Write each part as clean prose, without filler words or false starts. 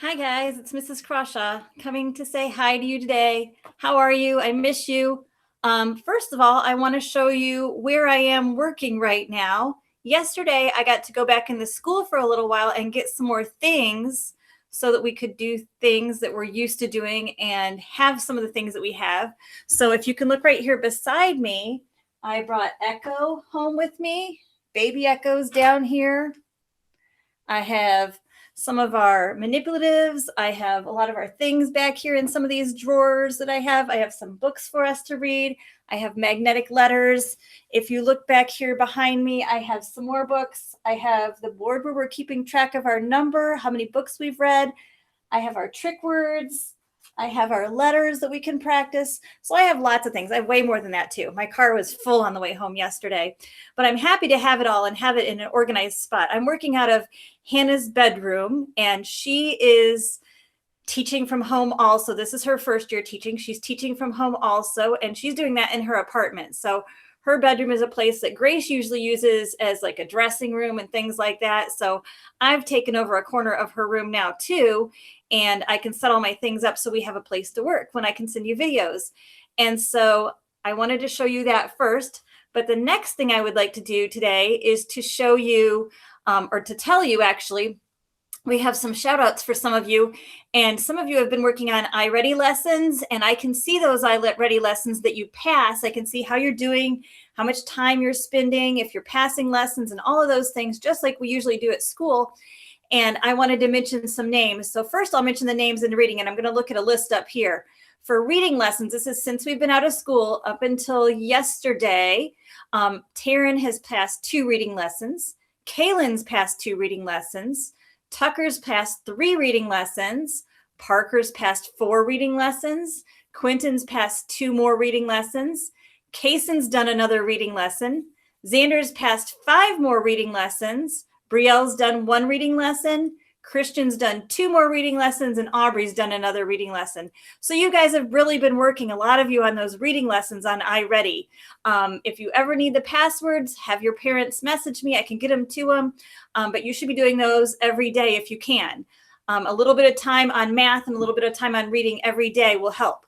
Hi guys, it's Mrs. Crusha coming to say hi to you today. How are you? I miss you. First of all, I want to show you where I am working right now. Yesterday, I got to go back in the school for a little while and get some more things so that we could do things that we're used to doing and have some of the things that we have. So if you can look right here beside me, I brought Echo home with me. Baby Echo's down here. I have some of our manipulatives. I have a lot of our things back here in some of these drawers that I have. I have some books for us to read. I have magnetic letters. If you look back here behind me, I have some more books. I have the board where we're keeping track of our number, how many books we've read. I have our trick words. I have our letters that we can practice. So I have lots of things. I have way more than that too. My car was full on the way home yesterday, but I'm happy to have it all and have it in an organized spot. I'm working out of Hannah's bedroom, and she is teaching from home also. This is her first year teaching. She's teaching from home also, and she's doing that in her apartment. So her bedroom is a place that Grace usually uses as like a dressing room and things like that. So I've taken over a corner of her room now too, and I can set all my things up so we have a place to work when I can send you videos. And so I wanted to show you that first. But the next thing I would like to do today is to show you, or to tell you actually, we have some shout outs for some of you, and some of you have been working on iready lessons, and I can see those iready lessons that you pass. I can see how you're doing, how much time you're spending, if you're passing lessons, and all of those things, just like we usually do at school. And I wanted to mention some names. So first I'll mention the names in reading, and I'm going to look at a list up here. For reading lessons, this is since we've been out of school up until yesterday. Taryn has passed 2 reading lessons. Kaylin's passed 2 reading lessons. Tucker's passed 3 reading lessons. Parker's passed 4 reading lessons. Quentin's passed 2 more reading lessons. Kaysen's done another reading lesson. Xander's passed 5 more reading lessons. Brielle's done 1 reading lesson. Christian's done 2 more reading lessons, and Aubrey's done another reading lesson. So you guys have really been working, a lot of you, on those reading lessons on iready. If you ever need the passwords, have your parents message me. I can get them to them. But you should be doing those every day if you can. A little bit of time on math and a little bit of time on reading every day will help.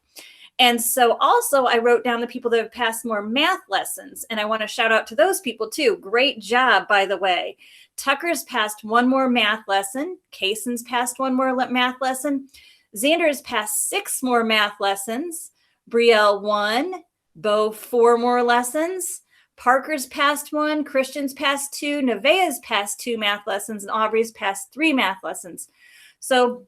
And so also I wrote down the people that have passed more math lessons, and I want to shout out to those people too. Great job, by the way. Tucker's passed 1 more math lesson. Kaysen's passed 1 more math lesson. Xander's passed 6 more math lessons. Brielle 1. Bo 4 more lessons. Parker's passed 1. Christian's passed 2. Nevaeh's passed 2 math lessons, and Aubrey's passed 3 math lessons. So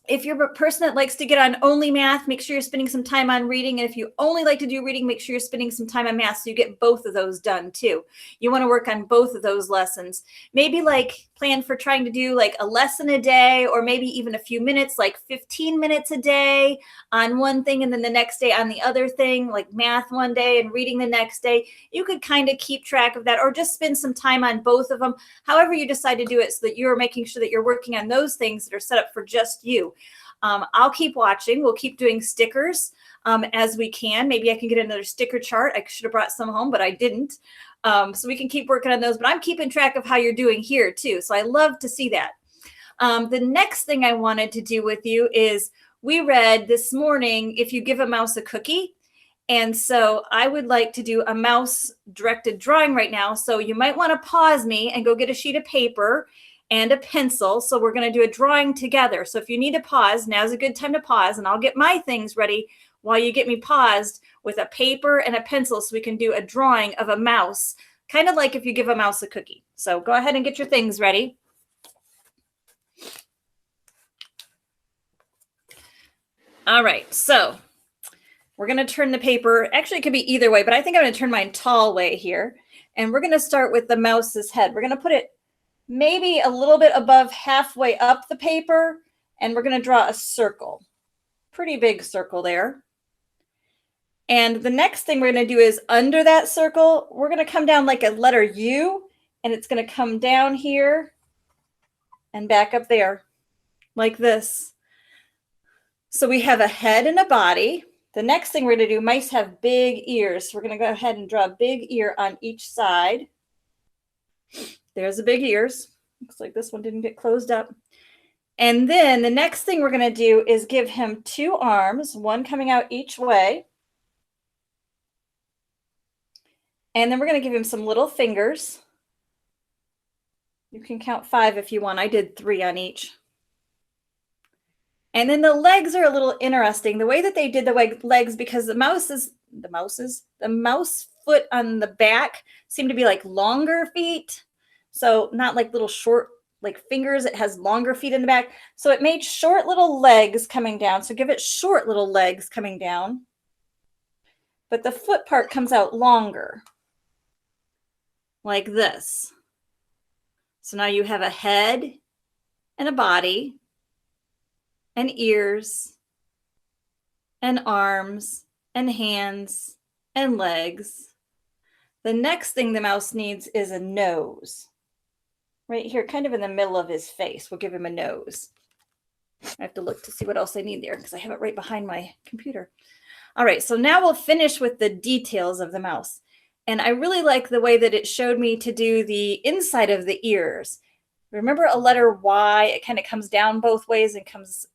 if you're a person that likes to get on only math, make sure you're spending some time on reading. And if you only like to do reading, make sure you're spending some time on math so you get both of those done too. You want to work on both of those lessons. Maybe like plan for trying to do like a lesson a day, or maybe even a few minutes, like 15 minutes a day on one thing, and then the next day on the other thing, like math one day and reading the next day. You could kind of keep track of that, or just spend some time on both of them, however you decide to do it, so that you're making sure that you're working on those things that are set up for just you. I'll keep watching. We'll keep doing stickers as we can. Maybe I can get another sticker chart. I should have brought some home, but I didn't. So we can keep working on those. But I'm keeping track of how you're doing here too. So I love to see that. The next thing I wanted to do with you is we read this morning, If You Give a Mouse a Cookie. And so I would like to do a mouse directed drawing right now. So you might want to pause me and go get a sheet of paper and a pencil. So we're going to do a drawing together. So if you need to pause, now's a good time to pause, and I'll get my things ready while you get me paused with a paper and a pencil so we can do a drawing of a mouse, kind of like If You Give a Mouse a Cookie. So go ahead and get your things ready. All right, so we're going to turn the paper. Actually, it could be either way, but I think I'm going to turn mine tall way here. And we're going to start with the mouse's head. We're going to put it maybe a little bit above halfway up the paper, and we're going to draw a circle. Pretty big circle there. And the next thing we're going to do is under that circle, we're going to come down like a letter U, and it's going to come down here and back up there like this. So we have a head and a body. The next thing we're going to do, mice have big ears. So we're going to go ahead and draw a big ear on each side. There's the big ears. Looks like this one didn't get closed up. And then the next thing we're going to do is give him 2 arms, one coming out each way. And then we're going to give him some little fingers. You can count 5 if you want. I did 3 on each. And then the legs are a little interesting. The way that they did the legs, because the mouse foot on the back seem to be like longer feet. So not like little short like fingers, it has longer feet in the back. So it made short little legs coming down. So give it short little legs coming down. But the foot part comes out longer, like this. So now you have a head and a body and ears and arms and hands and legs. The next thing the mouse needs is a nose. Right here, kind of in the middle of his face. We'll give him a nose. I have to look to see what else I need there because I have it right behind my computer. All right, so now we'll finish with the details of the mouse. And I really like the way that it showed me to do the inside of the ears. Remember a letter Y, it kind of comes down both ways and comes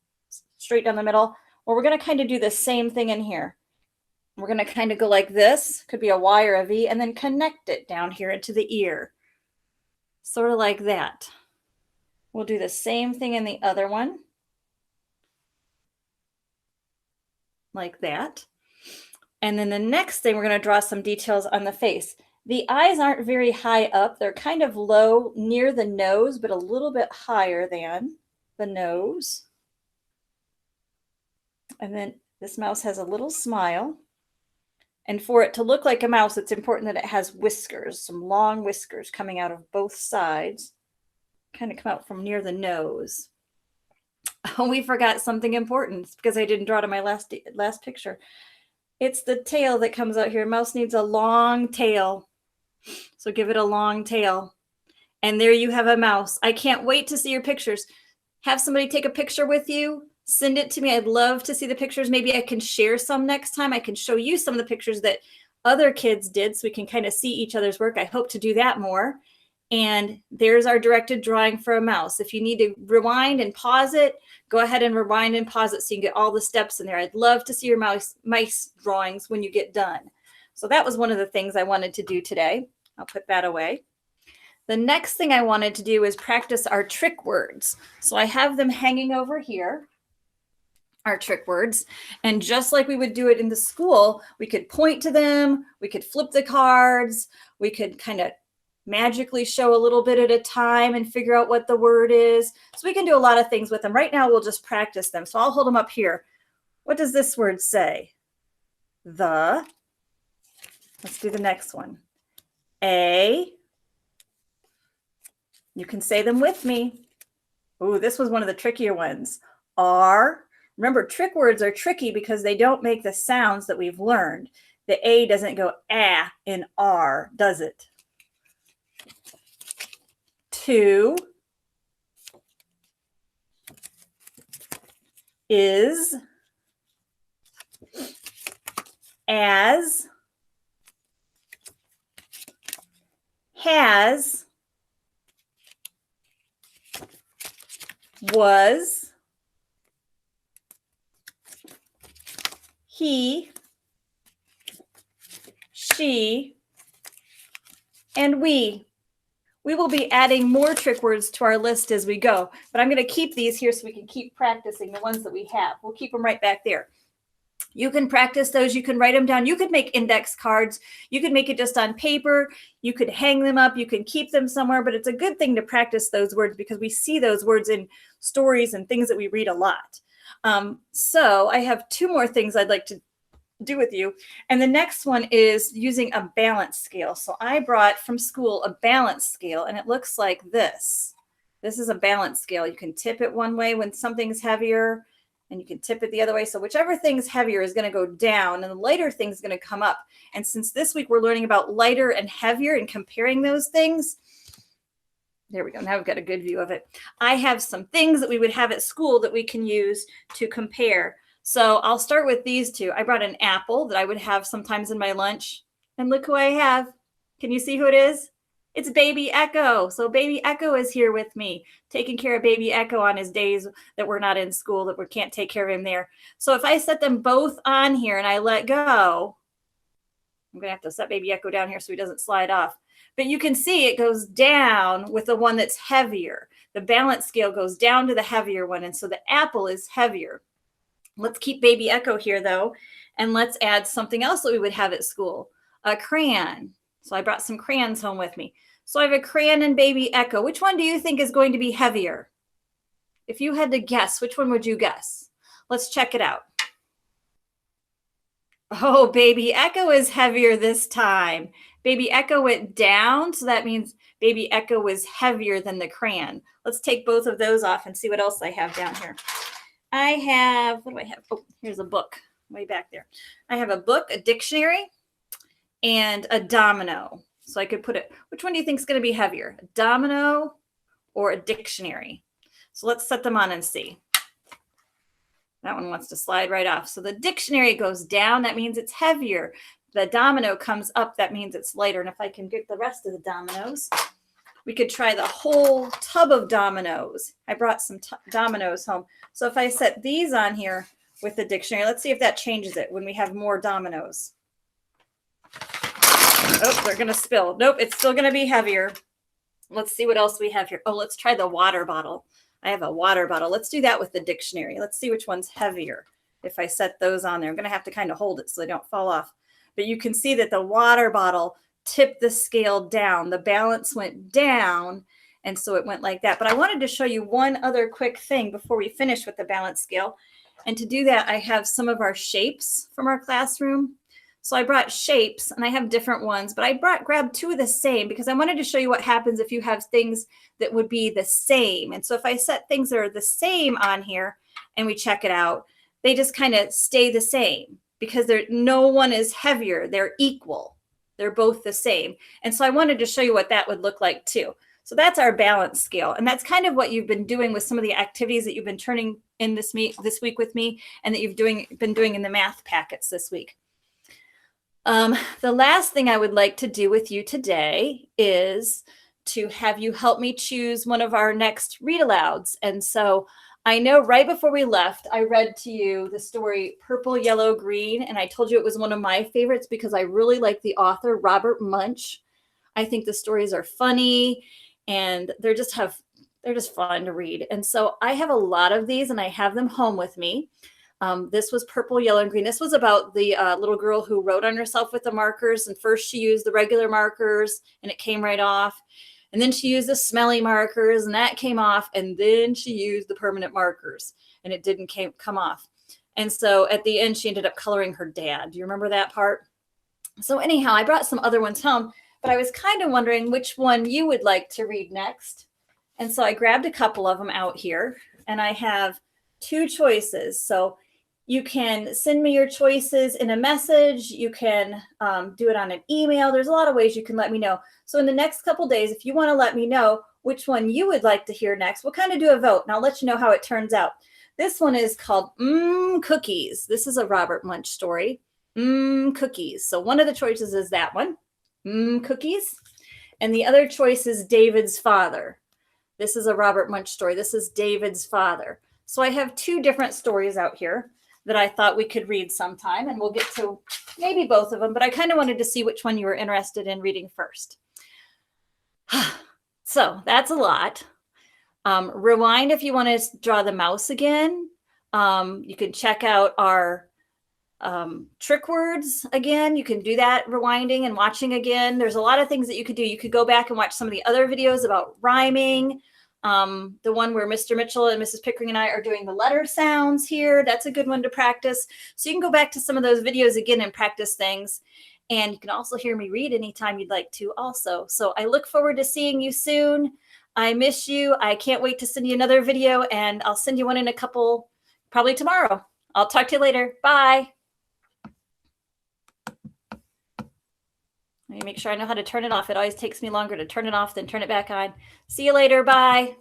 straight down the middle. Well, we're going to kind of do the same thing in here. We're going to kind of go like this, could be a Y or a V, and then connect it down here into the ear. Sort of like that. We'll do the same thing in the other one. Like that. And then the next thing, we're going to draw some details on the face. The eyes aren't very high up. They're kind of low near the nose, but a little bit higher than the nose. And then this mouse has a little smile. And for it to look like a mouse, it's important that it has whiskers, some long whiskers coming out of both sides, kind of come out from near the nose. Oh, we forgot something important because I didn't draw to my last picture. It's the tail that comes out here. Mouse needs a long tail. So give it a long tail. And there you have a mouse. I can't wait to see your pictures. Have somebody take a picture with you. Send it to me. I'd love to see the pictures. Maybe I can share some next time. I can show you some of the pictures that other kids did so we can kind of see each other's work. I hope to do that more. And there's our directed drawing for a mouse. If you need to rewind and pause it, go ahead and rewind and pause it so you can get all the steps in there. I'd love to see your mice drawings when you get done. So that was one of the things I wanted to do today. I'll put that away. The next thing I wanted to do is practice our trick words. So I have them hanging over here. Our trick words. And just like we would do it in the school, we could point to them, we could flip the cards, we could kind of magically show a little bit at a time and figure out what the word is. So we can do a lot of things with them. Right now, we'll just practice them. So I'll hold them up here. What does this word say? The. Let's do the next one. A. You can say them with me. Oh, this was one of the trickier ones. R. Remember, trick words are tricky because they don't make the sounds that we've learned. The A doesn't go ah in R, does it? 2 is, as, has, was, he, she, and we. We will be adding more trick words to our list as we go, but I'm going to keep these here so we can keep practicing the ones that we have. We'll keep them right back there. You can practice those. You can write them down. You could make index cards. You could make it just on paper. You could hang them up. You can keep them somewhere, but it's a good thing to practice those words because we see those words in stories and things that we read a lot. So I have 2 more things I'd like to do with you. And the next one is using a balance scale. So I brought from school a balance scale and it looks like this. This is a balance scale. You can tip it one way when something's heavier and you can tip it the other way. So whichever thing's heavier is going to go down and the lighter thing's going to come up. And since this week we're learning about lighter and heavier and comparing those things, there we go. Now we've got a good view of it. I have some things that we would have at school that we can use to compare. So I'll start with these 2. I brought an apple that I would have sometimes in my lunch. And look who I have. Can you see who it is? It's baby Echo. So baby Echo is here with me, taking care of baby Echo on his days that we're not in school, that we can't take care of him there. So if I set them both on here and I let go, I'm going to have to set baby Echo down here so he doesn't slide off. But you can see it goes down with the one that's heavier. The balance scale goes down to the heavier one. And so the apple is heavier. Let's keep baby Echo here though. And let's add something else that we would have at school, a crayon. So I brought some crayons home with me. So I have a crayon and baby Echo. Which one do you think is going to be heavier? If you had to guess, which one would you guess? Let's check it out. Oh, baby Echo is heavier this time. Baby Echo went down, so that means baby Echo was heavier than the crayon. Let's take both of those off and see what else I have down here. I have, what do I have? Oh, here's a book way back there. I have a book, a dictionary, and a domino. So I could put it, which one do you think is going to be heavier, a domino or a dictionary? So let's set them on and see. That one wants to slide right off. So the dictionary goes down. That means it's heavier. The domino comes up. That means it's lighter. And if I can get the rest of the dominoes, we could try the whole tub of dominoes. I brought some dominoes home. So if I set these on here with the dictionary, let's see if that changes it when we have more dominoes. Oh, they're going to spill. Nope, it's still going to be heavier. Let's see what else we have here. Oh, let's try the water bottle. I have a water bottle. Let's do that with the dictionary. Let's see which one's heavier. If I set those on there, I'm going to have to kind of hold it so they don't fall off. But you can see that the water bottle tipped the scale down. The balance went down, and so it went like that. But I wanted to show you one other quick thing before we finish with the balance scale. And to do that, I have some of our shapes from our classroom. So I brought shapes, and I have different ones, but I grabbed two of the same because I wanted to show you what happens if you have things that would be the same. And so if I set things that are the same on here and we check it out, they just kind of stay the same because no one is heavier. They're equal. They're both the same. And so I wanted to show you what that would look like too. So that's our balance scale. And that's kind of what you've been doing with some of the activities that you've been turning in this week with me and that you've been doing in the math packets this week. The last thing I would like to do with you today is to have you help me choose one of our next read alouds. And so I know right before we left, I read to you the story Purple, Yellow, Green. And I told you it was one of my favorites because I really like the author, Robert Munsch. I think the stories are funny and they're just fun to read. And so I have a lot of these and I have them home with me. This was Purple, Yellow, and Green. This was about the little girl who wrote on herself with the markers. And first she used the regular markers and it came right off. And then she used the smelly markers and that came off. And then she used the permanent markers and it didn't come off. And so at the end, she ended up coloring her dad. Do you remember that part? So anyhow, I brought some other ones home, but I was kind of wondering which one you would like to read next. And so I grabbed a couple of them out here and I have two choices. So you can send me your choices in a message. You can do it on an email. There's a lot of ways you can let me know. So in the next couple days, if you want to let me know which one you would like to hear next, we'll kind of do a vote and I'll let you know how it turns out. This one is called Cookies. This is a Robert Munsch story. Cookies. So one of the choices is that one, Cookies. And the other choice is David's Father. This is a Robert Munsch story. This is David's Father. So I have two different stories out here that I thought we could read sometime, and we'll get to maybe both of them, but I kind of wanted to see which one you were interested in reading first. So that's a lot. Rewind if you want to draw the mouse again. You can check out our trick words again. You can do that rewinding and watching again. There's a lot of things that you could do. You could go back and watch some of the other videos about rhyming. The one where Mr. Mitchell and Mrs. Pickering and I are doing the letter sounds here. That's a good one to practice. So you can go back to some of those videos again and practice things. And you can also hear me read anytime you'd like to also. So I look forward to seeing you soon. I miss you. I can't wait to send you another video, and I'll send you one in a couple, probably tomorrow. I'll talk to you later. Bye. Let me make sure I know how to turn it off. It always takes me longer to turn it off than turn it back on. See you later. Bye.